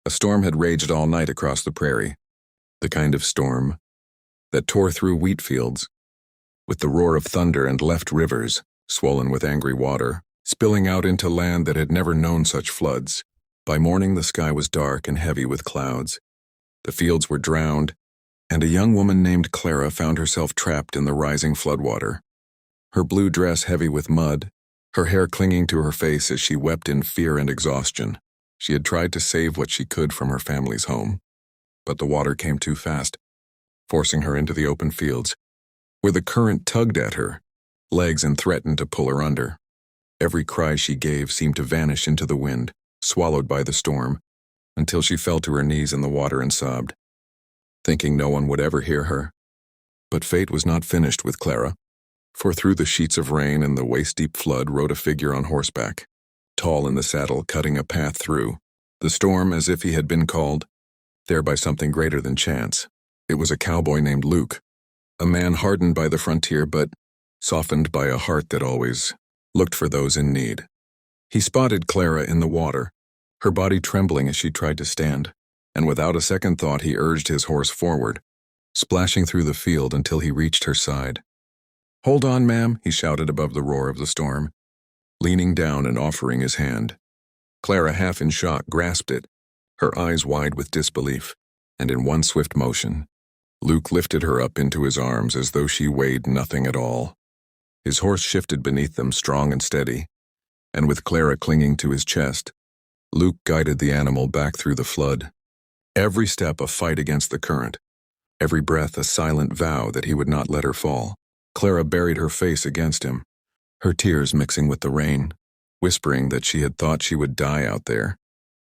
A storm had raged all night across the prairie, the kind of storm that tore through wheat fields, with the roar of thunder and left rivers, swollen with angry water, spilling out into land that had never known such floods. By morning the sky was dark and heavy with clouds. The fields were drowned, and a young woman named Clara found herself trapped in the rising floodwater. Her blue dress heavy with mud, her hair clinging to her face as she wept in fear and exhaustion. She had tried to save what she could from her family's home, but the water came too fast, forcing her into the open fields, where the current tugged at her legs and threatened to pull her under. Every cry she gave seemed to vanish into the wind, swallowed by the storm, until she fell to her knees in the water and sobbed, thinking no one would ever hear her. But fate was not finished with Clara, for through the sheets of rain and the waist-deep flood rode a figure on horseback, tall in the saddle, cutting a path through the storm as if he had been called there by something greater than chance. It was a cowboy named Luke, a man hardened by the frontier but softened by a heart that always looked for those in need. He spotted Clara in the water, her body trembling as she tried to stand, and without a second thought he urged his horse forward, splashing through the field until he reached her side. "Hold on, ma'am," he shouted above the roar of the storm, leaning down and offering his hand. Clara, half in shock, grasped it, her eyes wide with disbelief, and in one swift motion, Luke lifted her up into his arms as though she weighed nothing at all. His horse shifted beneath them, strong and steady, and with Clara clinging to his chest, Luke guided the animal back through the flood. Every step a fight against the current, every breath a silent vow that he would not let her fall. Clara buried her face against him, her tears mixing with the rain, whispering that she had thought she would die out there,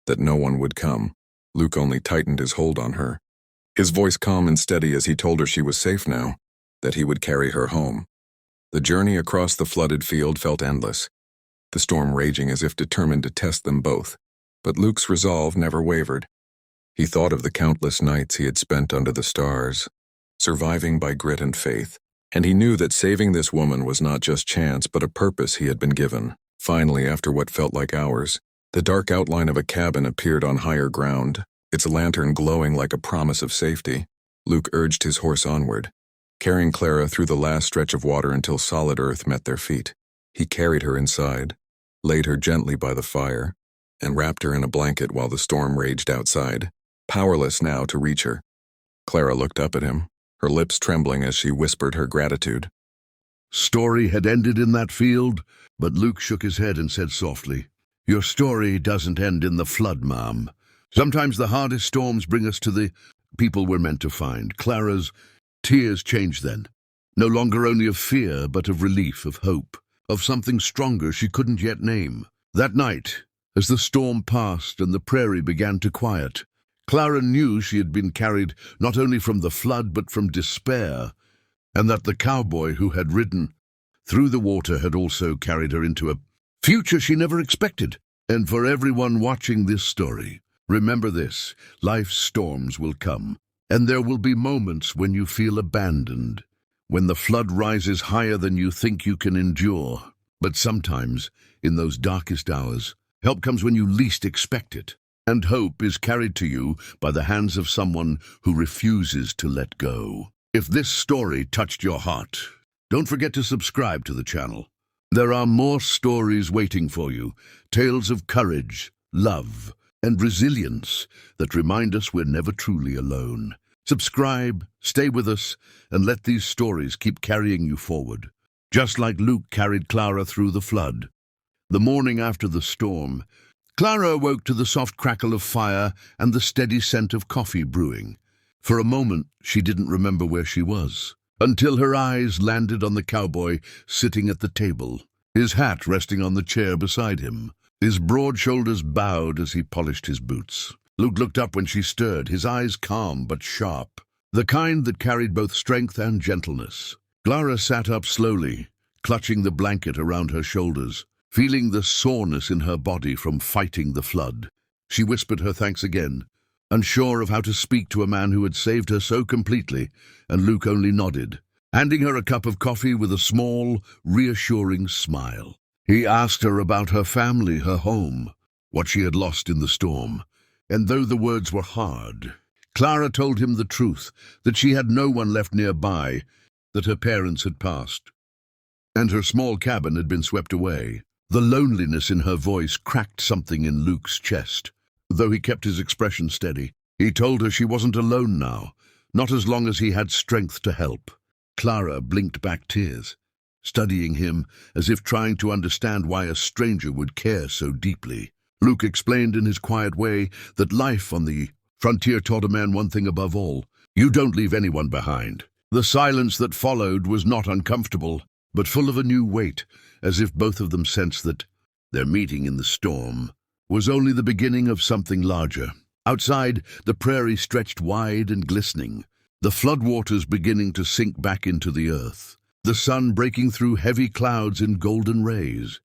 that no one would come. Luke only tightened his hold on her, his voice calm and steady as he told her she was safe now, that he would carry her home. The journey across the flooded field felt endless, the storm raging as if determined to test them both. But Luke's resolve never wavered. He thought of the countless nights he had spent under the stars, surviving by grit and faith, and he knew that saving this woman was not just chance but a purpose he had been given. Finally, after what felt like hours, the dark outline of a cabin appeared on higher ground, its lantern glowing like a promise of safety. Luke urged his horse onward, carrying Clara through the last stretch of water until solid earth met their feet. He carried her inside, laid her gently by the fire, and wrapped her in a blanket while the storm raged outside, powerless now to reach her. Clara looked up at him, her lips trembling as she whispered her gratitude. Story had ended in that field, but Luke shook his head and said softly, "Your story doesn't end in the flood, Mom. Sometimes the hardest storms bring us to the people we're meant to find." Clara's tears changed then, no longer only of fear, but of relief, of hope, of something stronger she couldn't yet name. That night, as the storm passed and the prairie began to quiet, Clara knew she had been carried not only from the flood but from despair, and that the cowboy who had ridden through the water had also carried her into a future she never expected. And for everyone watching this story, remember this: life's storms will come, and there will be moments when you feel abandoned, when the flood rises higher than you think you can endure. But sometimes, in those darkest hours, help comes when you least expect it, and hope is carried to you by the hands of someone who refuses to let go. If this story touched your heart, don't forget to subscribe to the channel. There are more stories waiting for you, tales of courage, love, and resilience that remind us we're never truly alone. Subscribe, stay with us, and let these stories keep carrying you forward, just like Luke carried Clara through the flood. The morning after the storm, Clara awoke to the soft crackle of fire and the steady scent of coffee brewing. For a moment, she didn't remember where she was, until her eyes landed on the cowboy sitting at the table, his hat resting on the chair beside him, his broad shoulders bowed as he polished his boots. Luke looked up when she stirred, his eyes calm but sharp, the kind that carried both strength and gentleness. Clara sat up slowly, clutching the blanket around her shoulders, feeling the soreness in her body from fighting the flood. She whispered her thanks again, unsure of how to speak to a man who had saved her so completely, and Luke only nodded, handing her a cup of coffee with a small, reassuring smile. He asked her about her family, her home, what she had lost in the storm, And though the words were hard, Clara told him the truth, that she had no one left nearby, that her parents had passed, and her small cabin had been swept away. The loneliness in her voice cracked something in Luke's chest. Though he kept his expression steady, he told her she wasn't alone now, not as long as he had strength to help. Clara blinked back tears, studying him as if trying to understand why a stranger would care so deeply. Luke explained in his quiet way that life on the frontier taught a man one thing above all: you don't leave anyone behind. The silence that followed was not uncomfortable, but full of a new weight, as if both of them sensed that their meeting in the storm was only the beginning of something larger. Outside, the prairie stretched wide and glistening, the floodwaters beginning to sink back into the earth, the sun breaking through heavy clouds in golden rays.